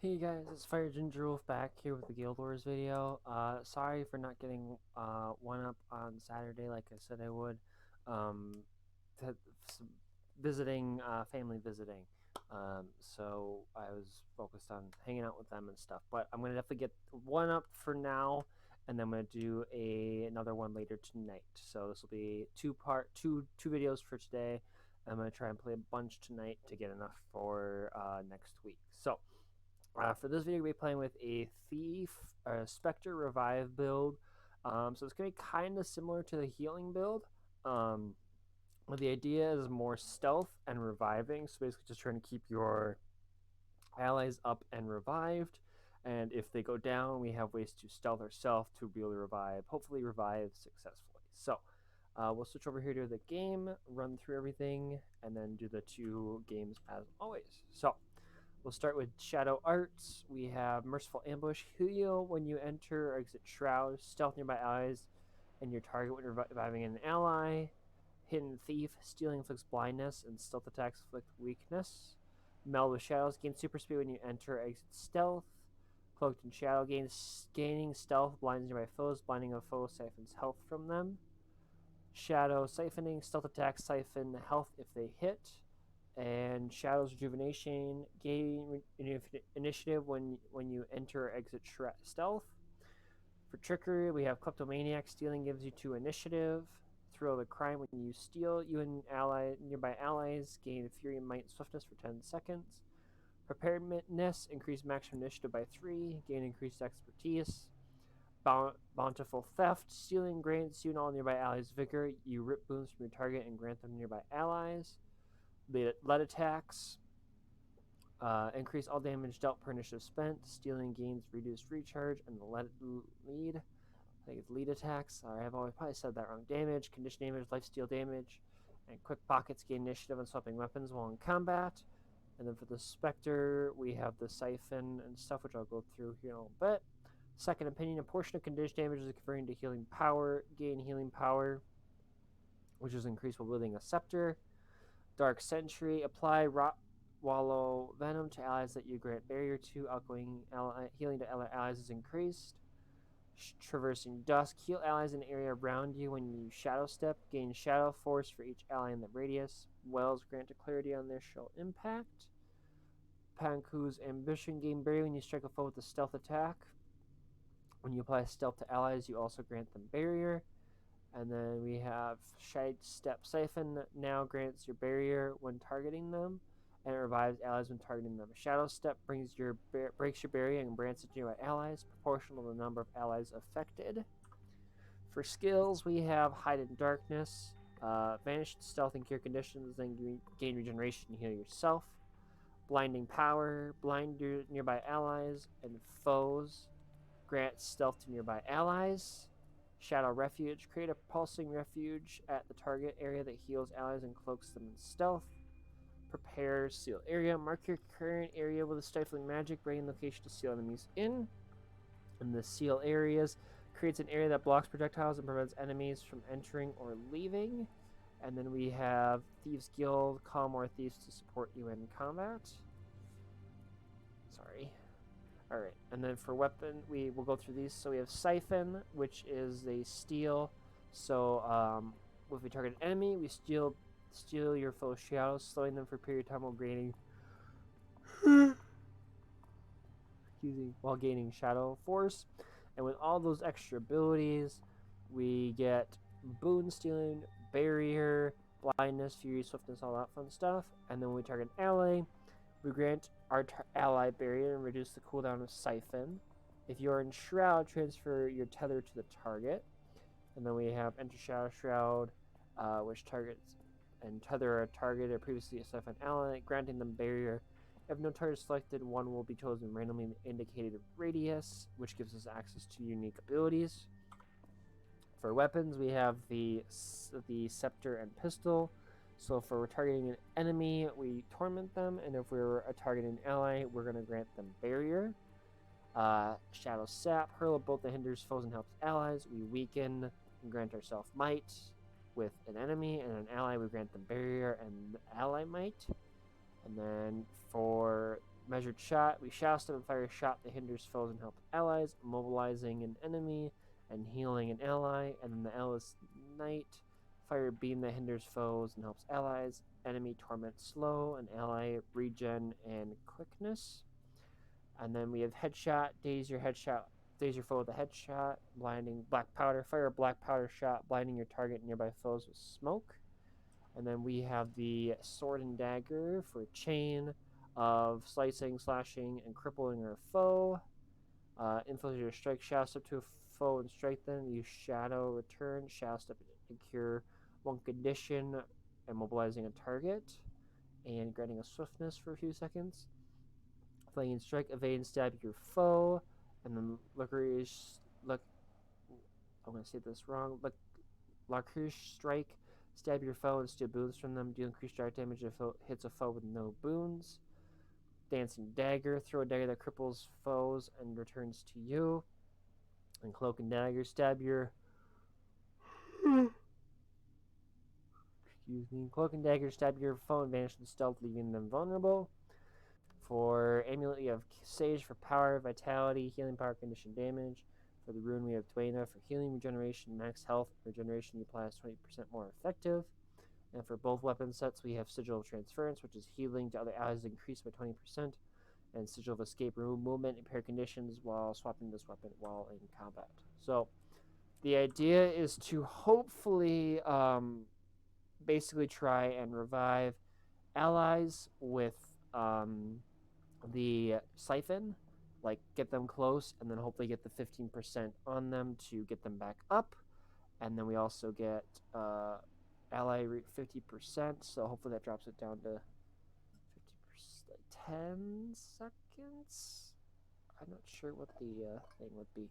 Hey guys, it's Fire Ginger Wolf back here with the Guild Wars video. Sorry for not getting one up on Saturday like I said I would. Um, visiting, family visiting. So I was focused on hanging out with them and stuff. But I'm gonna definitely get one up for now, and then I'm gonna do another one later tonight. So this will be two videos for today. I'm gonna try and play a bunch tonight to get enough for next week. So. For this video, we'll be playing with a Thief, Specter Revive build. So it's going to be kind of similar to the healing build. But the idea is more stealth and reviving. So basically just trying to keep your allies up and revived. And if they go down, we have ways to stealth ourselves to be able to revive, hopefully revive successfully. So we'll switch over here to the game, run through everything, and then do the two games as always. So we'll start with Shadow Arts. We have Merciful Ambush. Heal when you enter or exit Shroud. Stealth nearby allies and your target when reviving an ally. Hidden Thief. Stealing inflicts blindness and stealth attacks inflict weakness. Meld with Shadows. Gain super speed when you enter or exit Stealth. Cloaked in Shadow. Gaining Stealth. Blinds nearby foes. Blinding of foes siphons health from them. Shadow Siphoning. Stealth attacks siphon health if they hit. And Shadow's Rejuvenation, gain initiative when you enter or exit stealth. For Trickery, we have Kleptomaniac. Stealing gives you 2 initiative. Thrill of the Crime, when you steal, you and nearby allies gain Fury, Might, and Swiftness for 10 seconds. Preparedness, increase maximum initiative by 3, gain increased expertise. Bountiful Theft, stealing grants you and all nearby allies vigor. You rip boons from your target and grant them to nearby allies. Lead attacks. Increase all damage dealt per initiative spent. Stealing gains reduced recharge. And the lead. I think it's lead attacks. Sorry, I've always probably said that wrong. Damage, condition damage, lifesteal damage. And quick pockets gain initiative on swapping weapons while in combat. And then for the Specter, we have the siphon and stuff, which I'll go through here in a little bit. Second Opinion, a portion of condition damage is converting to healing power. Gain healing power, which is increased while wielding a scepter. Dark Sentry, apply Wallow Venom to allies that you grant barrier to. Outgoing healing to allies is increased. Traversing Dusk, heal allies in the area around you when you Shadow Step. Gain Shadow Force for each ally in the radius. Wells grant clarity on their shell impact. Panku's Ambition, gain barrier when you strike a foe with a stealth attack. When you apply stealth to allies, you also grant them barrier. And then we have Shade Step Siphon, now grants your barrier when targeting them, and it revives allies when targeting them. Shadow Step breaks your barrier and grants it to nearby allies, proportional to the number of allies affected. For skills, we have Hide in Darkness, Vanish Stealth and Cure Conditions, then gain regeneration and heal yourself. Blinding Power, blind your nearby allies and foes, grant stealth to nearby allies. Shadow Refuge, create a pulsing refuge at the target area that heals allies and cloaks them in stealth. Prepare Seal Area, mark your current area with a stifling magic, bringing location to seal enemies in. And the Seal Areas creates an area that blocks projectiles and prevents enemies from entering or leaving. And then we have Thieves Guild, call more thieves to support you in combat. Sorry. Alright, and then for weapon, we will go through these. So we have Siphon, which is a steal. So if we target an enemy, we steal your foe's shadows, slowing them for a period of time while gaining shadow force. And with all those extra abilities, we get boon stealing, barrier, blindness, fury, swiftness, all that fun stuff. And then when we target an ally, we grant our ally barrier and reduce the cooldown of Siphon. If you're in Shroud, transfer your tether to the target. And then we have Enter Shadow Shroud, which targets and tether a target or previously a Siphon ally, granting them barrier. If no target selected, one will be chosen randomly in the indicated radius, which gives us access to unique abilities. For weapons, we have the Scepter and Pistol. So if we're targeting an enemy, we torment them, and if we're targeting an ally, we're going to grant them barrier. Shadow Sap, hurl a bolt that hinders foes and helps allies. We weaken and grant ourselves might with an enemy, and an ally, we grant them barrier and ally might. And then for measured shot. We shall step and fire a shot that hinders foes and helps allies, immobilizing an enemy and healing an ally. And then the L is Knight. Fire a beam that hinders foes and helps allies. Enemy torment slow, an ally regen and quickness. And then we have headshot. Daze your foe with a headshot. Blinding black powder. Fire a black powder shot, blinding your target and nearby foes with smoke. And then we have the sword and dagger for a chain of slicing, slashing, and crippling our foe. Inflict your strike, shadow step to a foe and strike them. Use shadow return, shadow step and cure one condition, immobilizing a target, and granting a swiftness for a few seconds. Flanking strike, evade and stab your foe, and then I'm gonna say this wrong. Lacrouche strike, stab your foe and steal boons from them. Deal increased strike damage if it hits a foe with no boons. Dancing dagger, throw a dagger that cripples foes and returns to you. And cloak and dagger, stab your cloak and dagger, stab your foe and vanish with stealth, leaving them vulnerable. For amulet, you have Sage for power, vitality, healing power, condition damage. For the rune, we have Dwayna for healing, regeneration, max health. Regeneration you apply is 20% more effective. And for both weapon sets, we have Sigil of Transference, which is healing to other allies increased by 20%. And Sigil of Escape, remove movement, impair conditions while swapping this weapon while in combat. So the idea is to hopefully basically try and revive allies with the siphon, like get them close and then hopefully get the 15% on them to get them back up. And then we also get ally 50%, so hopefully that drops it down to 50%, like 10 seconds. I'm not sure what the thing would be.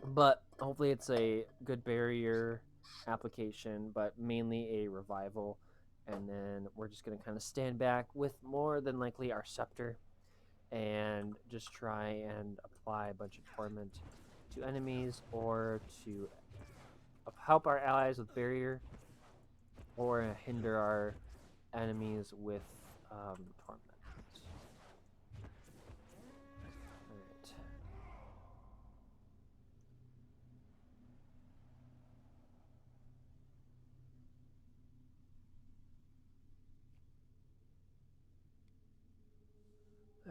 But hopefully it's a good barrier application, but mainly a revival. And then we're just going to kind of stand back with more than likely our Scepter and just try and apply a bunch of torment to enemies or to help our allies with barrier or hinder our enemies with torment.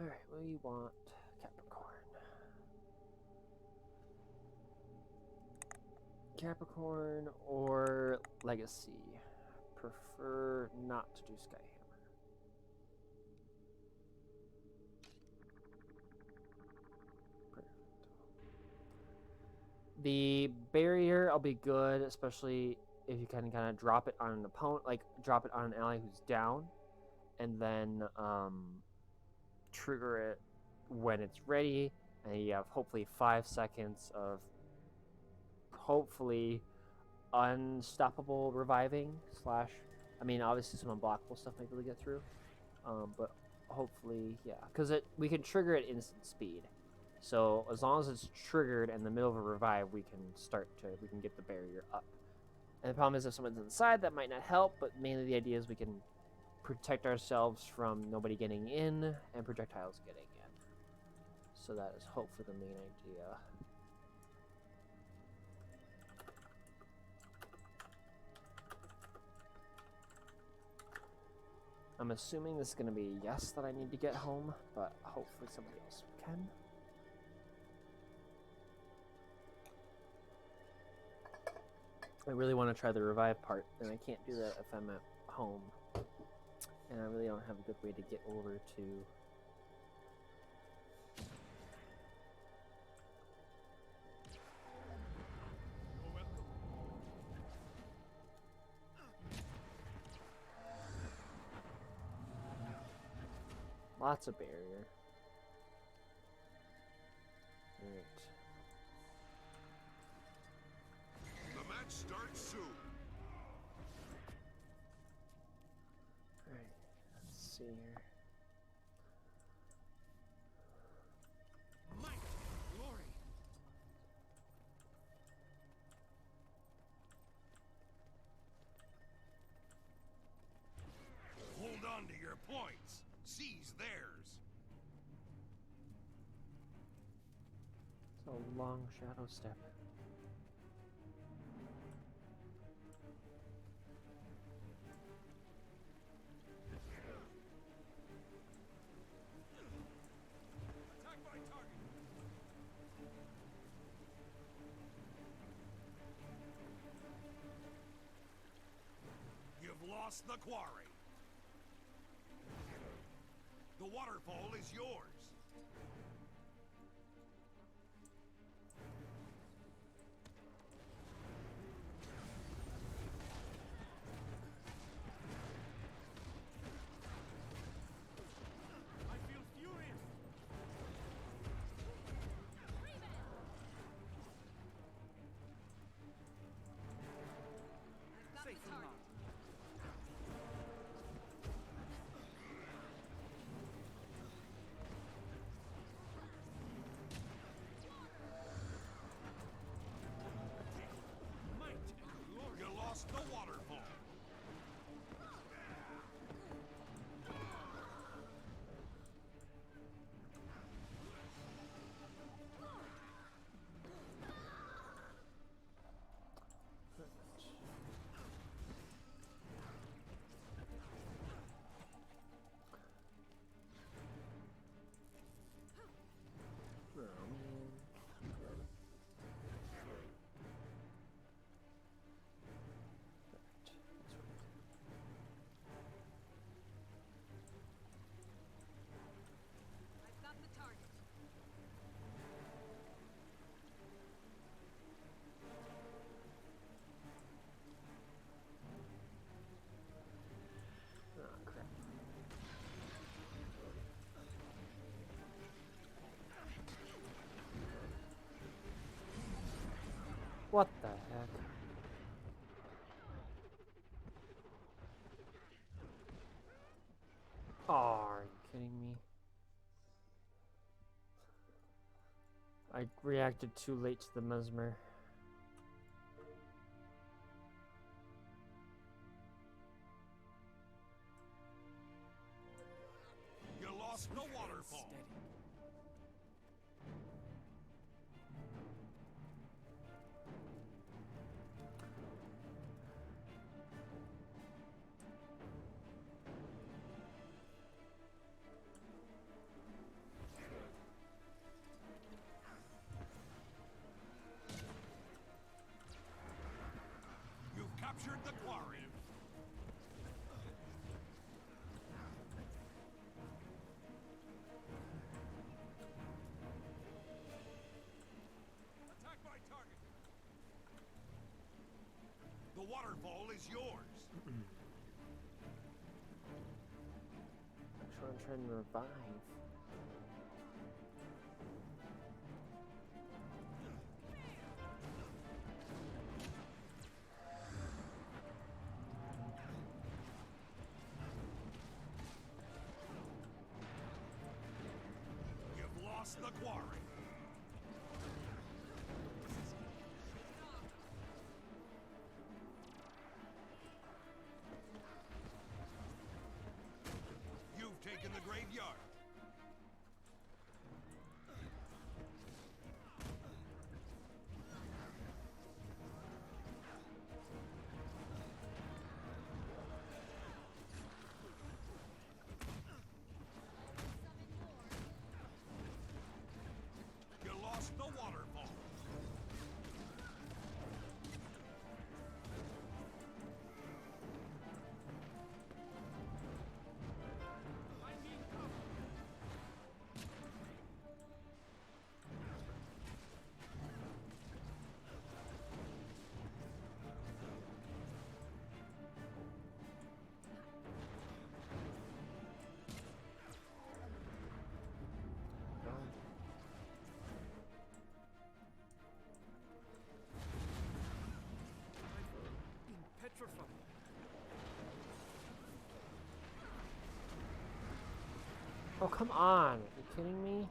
Alright. Alright, we want Capricorn or Legacy. Prefer not to do Skyhammer. Perfect. The barrier will be good, especially if you can kind of drop it on an opponent, like drop it on an ally who's down, and then trigger it when it's ready, and you have hopefully 5 seconds of hopefully unstoppable reviving slash. I mean, obviously some unblockable stuff might be able to get through, but hopefully, yeah, because we can trigger it instant speed. So as long as it's triggered in the middle of a revive, we can get the barrier up. And the problem is if someone's inside, that might not help. But mainly the idea is we can protect ourselves from nobody getting in and projectiles getting in. So that is hopefully the main idea. I'm assuming this is going to be a yes that I need to get home, but hopefully somebody else can. I really want to try the revive part, and I can't do that if I'm at home. And I really don't have a good way to get over to... Lots of barrier. Alright. The match starts soon. Alright, let's see here. Might and glory. points. Seize theirs. It's a long shadow step. Attack my target. You've lost the quarry. The waterfall is yours. I feel furious. Safe from harm. Might and glory. You lost the waterfall. I've got the target. Oh, crap. What the heck? Oh, are you kidding me? I reacted too late to the mesmer. You lost the waterfall. You've captured the quarry. Attack my target. The waterfall is yours. Actually, I'm trying to revive. You've lost the quarry. You've taken the graveyard. You lost the waterfall. I'm being covered. Being petrified. Oh, come on. Are you kidding me?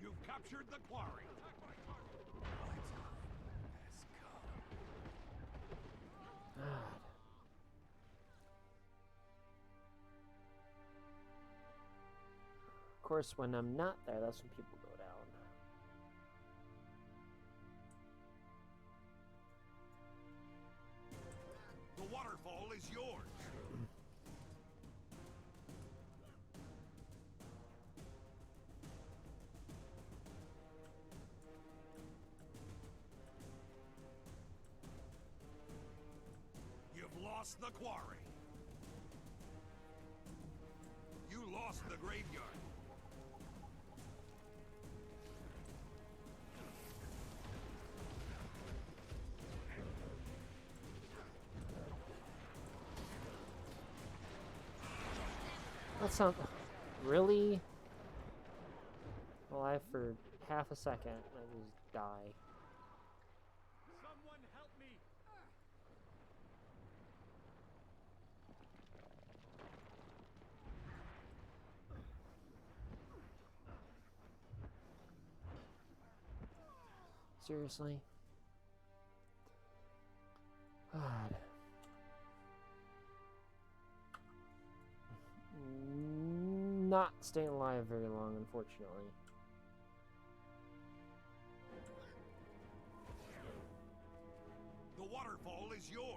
You've captured the quarry. Attack my target. God. course, when I'm not there, that's when people go down. The waterfall is yours. You've lost the quarry. You lost the graveyard. That sounds really alive for half a second. I just die. Someone help me. Seriously? God. Not staying alive very long, unfortunately. The waterfall is yours.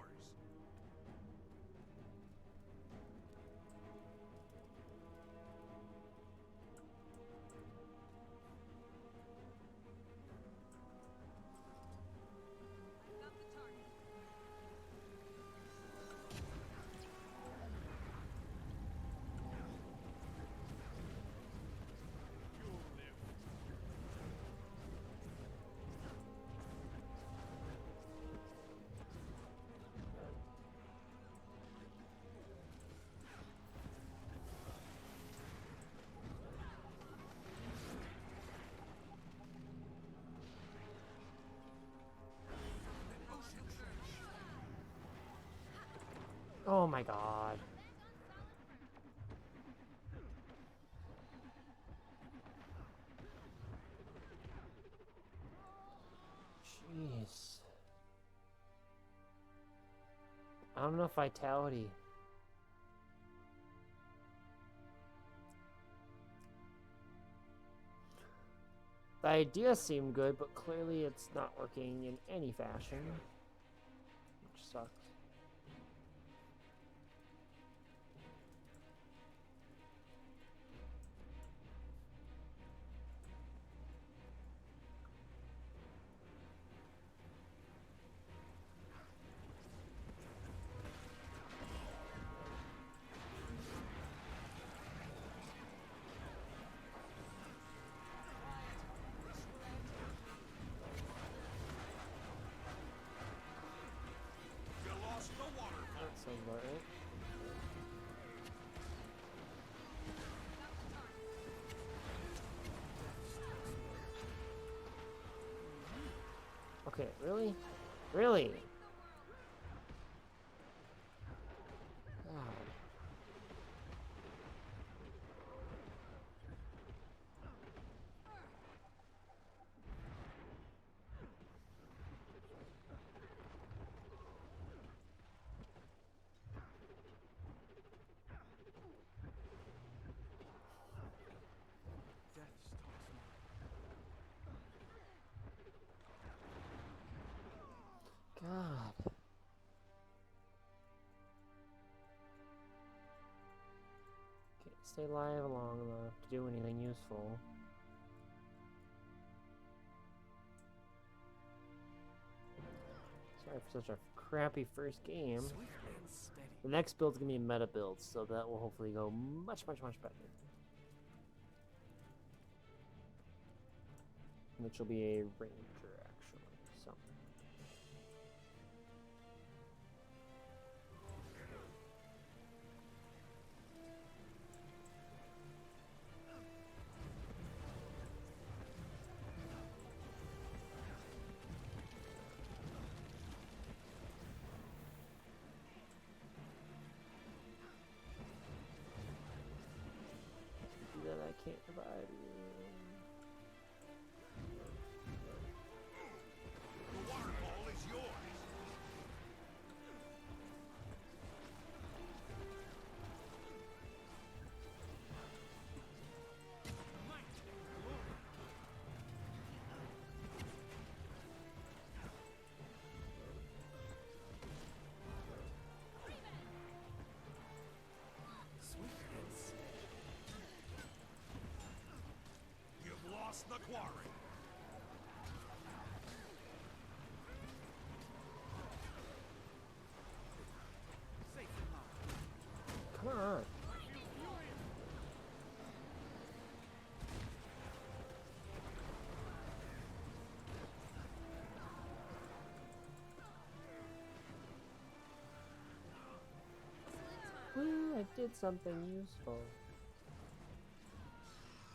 Oh my god. Jeez. I don't know if vitality. The idea seemed good, but clearly it's not working in any fashion, which sucks. You lost the waterfall. That sounds about right. Okay, really? Really? God. God. Can't stay alive long enough to do anything useful. Sorry for such a crappy first game. The next build's gonna be a meta build, so that will hopefully go much, much, much better. Which will be a ranger, actually. So. That I can't provide. quarry. Come on. Woo, I did something useful.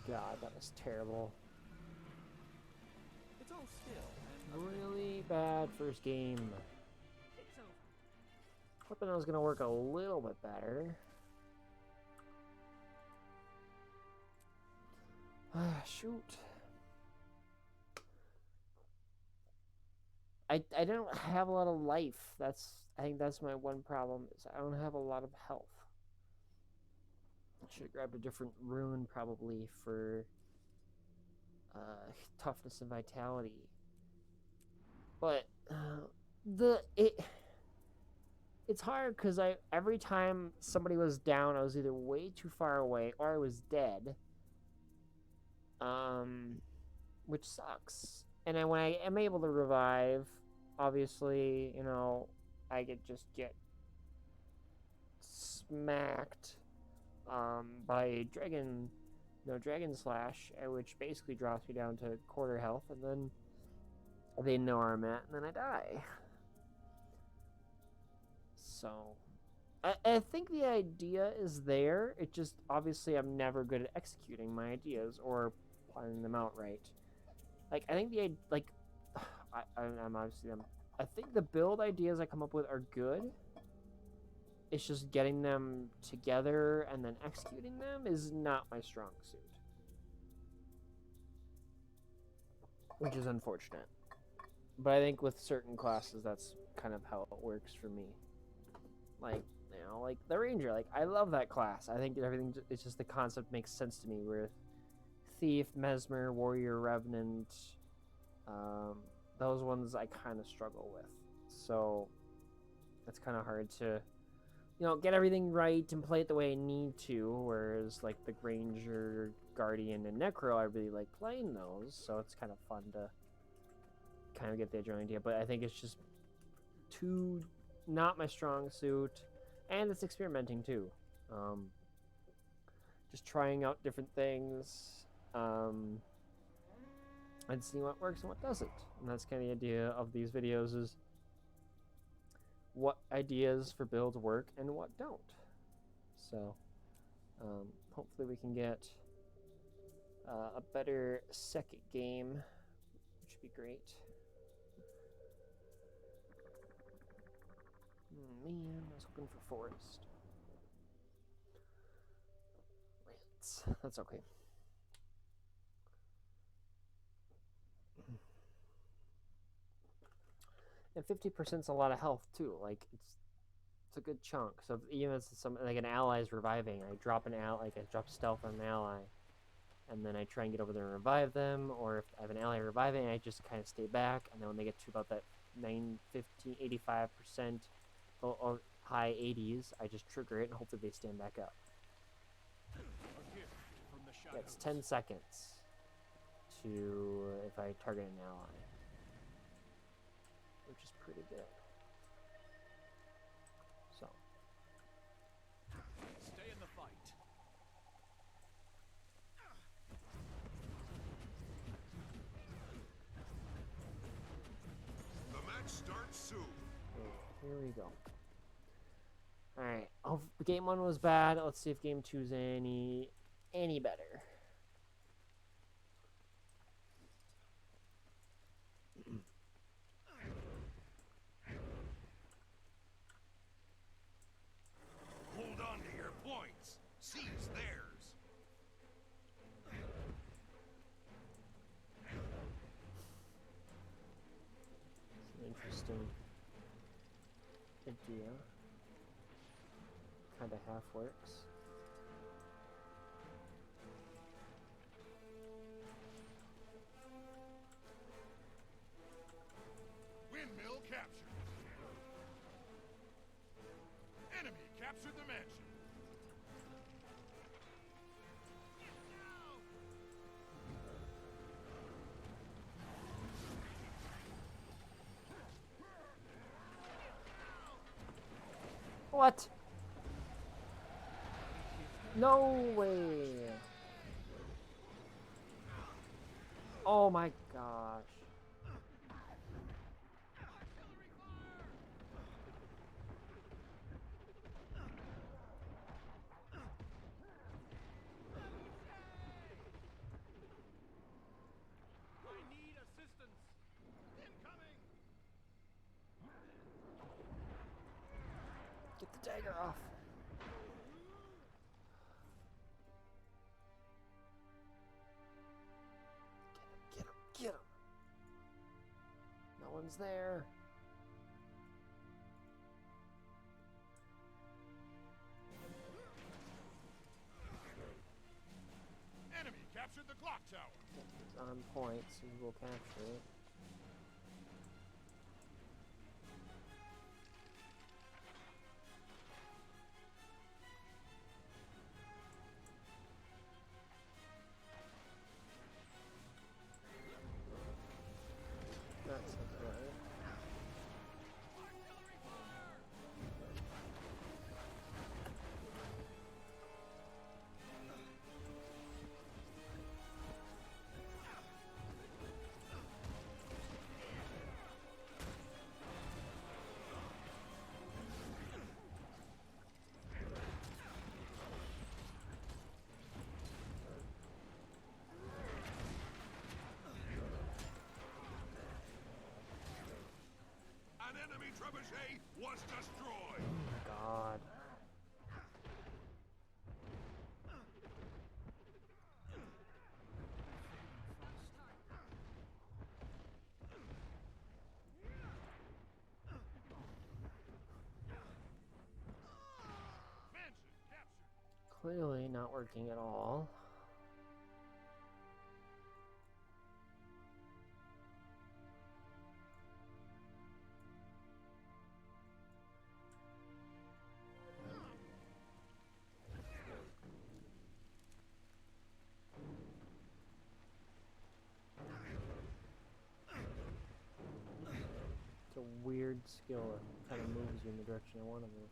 God, that was terrible. It's all still. Really bad first game. It's over. Hoping I was gonna work a little bit better. Ah, shoot. I don't have a lot of life. I think that's my one problem, is I don't have a lot of health. I should have grabbed a different rune probably for toughness and vitality. But it's hard because every time somebody was down, I was either way too far away or I was dead. Which sucks. And when I am able to revive, obviously, you know, I could just get smacked by dragon slash, which basically drops me down to quarter health, and then they know where I'm at, and then I die. So I think the idea is there. It just, obviously, I'm never good at executing my ideas or planning them out right. Like, I think I think the build ideas I come up with are good. It's just getting them together and then executing them is not my strong suit. Which is unfortunate. But I think with certain classes, that's kind of how it works for me. Like, you know, like the Ranger. Like, I love that class. I think everything, it's just the concept makes sense to me. Where Thief, Mesmer, Warrior, Revenant, those ones I kind of struggle with. So it's kind of hard to, you know, get everything right and play it the way I need to. Whereas like the Ranger, Guardian, and Necro, I really like playing those. So it's kind of fun to kind of get the general idea. But I think it's just too not my strong suit, and it's experimenting too. Just trying out different things. And see what works and what doesn't. And that's kind of the idea of these videos, is what ideas for builds work and what don't. So hopefully we can get a better second game, which would be great. Man, I was hoping for forest. Rants. That's okay. And 50% is a lot of health too. Like it's a good chunk. So even if it's like an ally is reviving, I drop an ally, like I drop stealth on an ally, and then I try and get over there and revive them. Or if I have an ally reviving, I just kind of stay back, and then when they get to about that 85% or high 80s, I just trigger it and hopefully they stand back up. Yeah, it's 10 seconds to if I target an ally, which is pretty good. So Stay in the fight. The match starts soon. here we go. All right. Oh, game 1 was bad. Let's see if game 2's any better. Hold on to your points. Seize theirs. It's an interesting idea. Kind of half works. Windmill captured. Enemy captured the mansion. What? No way. Oh my gosh. I need assistance. Incoming. Get the dagger off. Get him, get him. No one's there. Enemy captured the clock tower. It's on point, so you will capture it. That sounds right. An enemy trebuchet was destroyed. Oh my god. Mansion captured. Clearly not working at all. It's a weird skill that kind of moves you in the direction I want to move.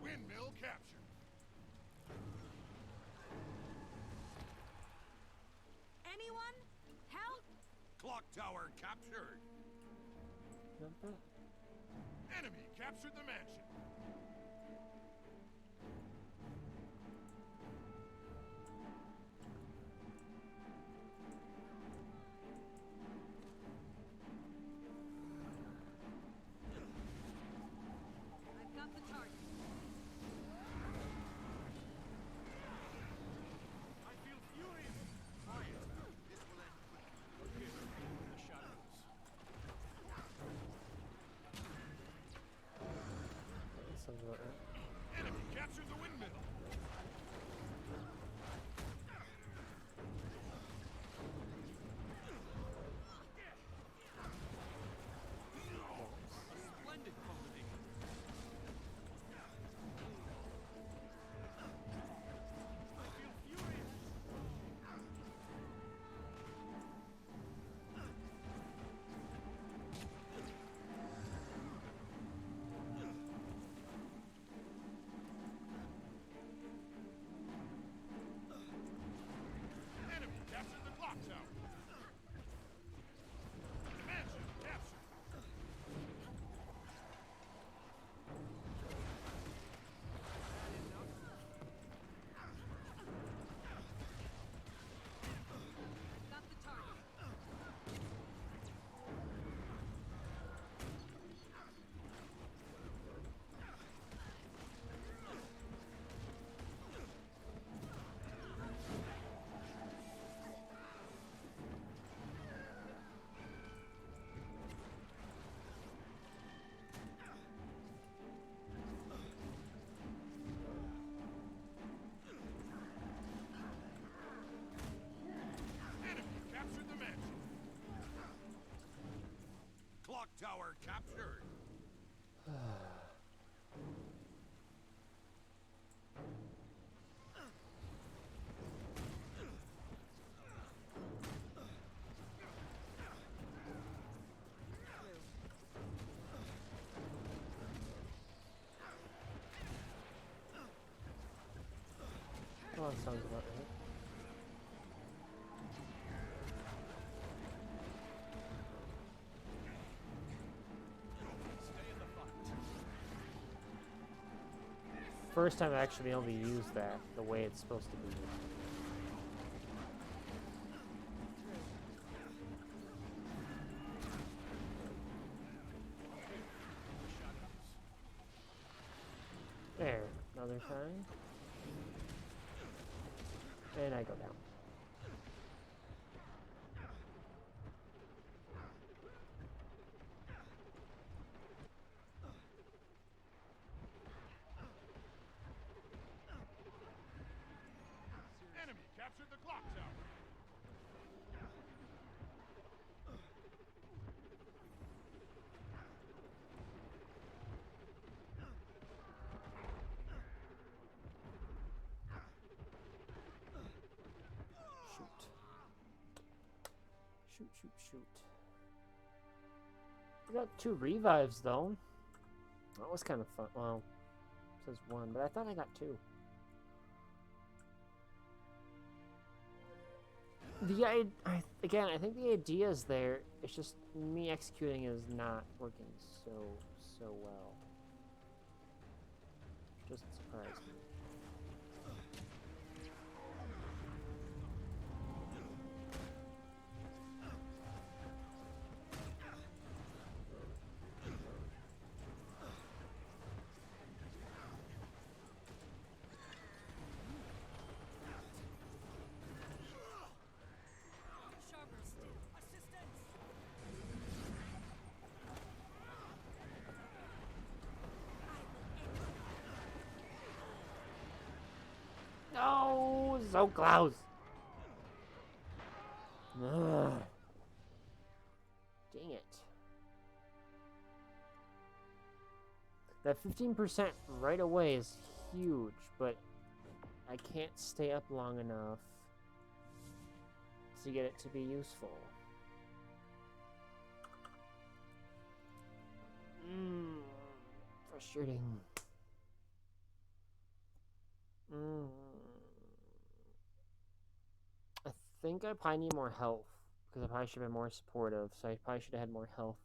Windmill captured. Anyone? Help! Clock tower captured. Not bad. Enemy captured the mansion. I've got the target. I feel furious. Quiet. This will end quickly. We're here in the shadows. That sounds about right. Enemy captured the windmill. Splendid combination. I feel furious. Enemy captured the clock tower. Mansion captured. Got the target. Enemy captured the mansion. Clock tower captured. sounds about right. First time I actually been able to use that the way it's supposed to be. There, another time. And I go down. Enemy captured the clock tower. Shoot. I got 2 revives though. That was kind of fun. Well, it says 1, but I thought I got 2. Again, I think the idea is there. It's just me executing is not working so well. Which doesn't surprise me. Sharper still. Assistance! No, so close. Ugh. Dang it. That 15% right away is huge, but I can't stay up long enough to get it to be useful. Frustrating. I think I probably need more health, because I probably should have been more supportive, so I probably should have had more health.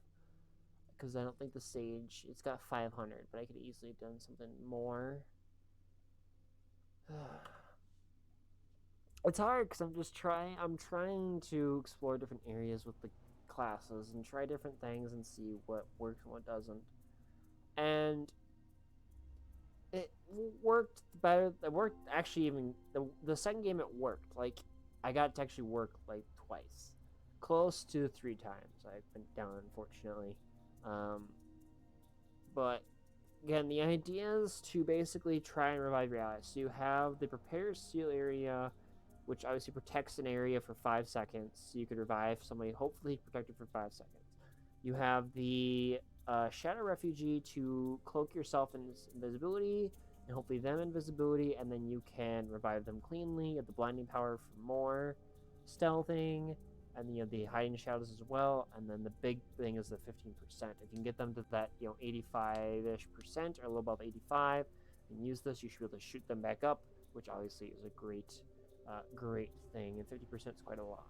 Because I don't think the Sage, it's got 500, but I could easily have done something more. It's hard because I'm trying to explore different areas with the classes and try different things and see what works and what doesn't. And it worked better. It worked actually even the second game it worked. Like I got it to actually work like twice. Close to 3 times I've been down, unfortunately. But again, the idea is to basically try and revive your allies. So you have the Prepare Seal area, which obviously protects an area for 5 seconds. So you could revive somebody, hopefully protected for 5 seconds. You have the Shadow Refugee to cloak yourself in invisibility, and hopefully them invisibility, and then you can revive them cleanly. You have the Blinding Power for more stealthing, and then you have the Hiding Shadows as well. And then the big thing is the 15%. If you can get them to that 85-ish% or a little above 85, and use this, you should be able to shoot them back up, which obviously is a great thing, and 50% is quite a lot.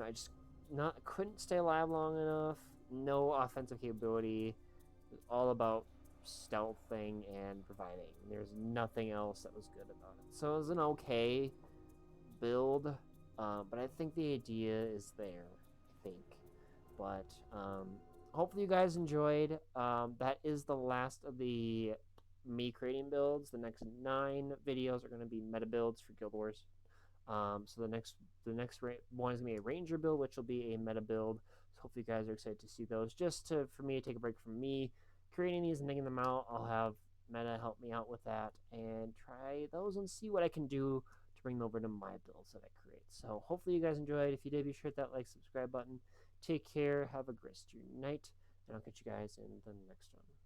I just couldn't stay alive long enough. No offensive capability. It was all about stealthing and reviving. There's nothing else that was good about it. So it was an okay build, but I think the idea is there. I think, but hopefully you guys enjoyed. That is the last of the me creating builds. The next 9 videos are going to be meta builds for Guild Wars. So the next one is going to be a Ranger build, which will be a meta build. So hopefully you guys are excited to see those. Just for me to take a break from me creating these and digging them out, I'll have meta help me out with that and try those and see what I can do to bring them over to my builds that I create. So hopefully you guys enjoyed. If you did, be sure to hit that like, subscribe button. Take care. Have a great rest of your night, and I'll catch you guys in the next one.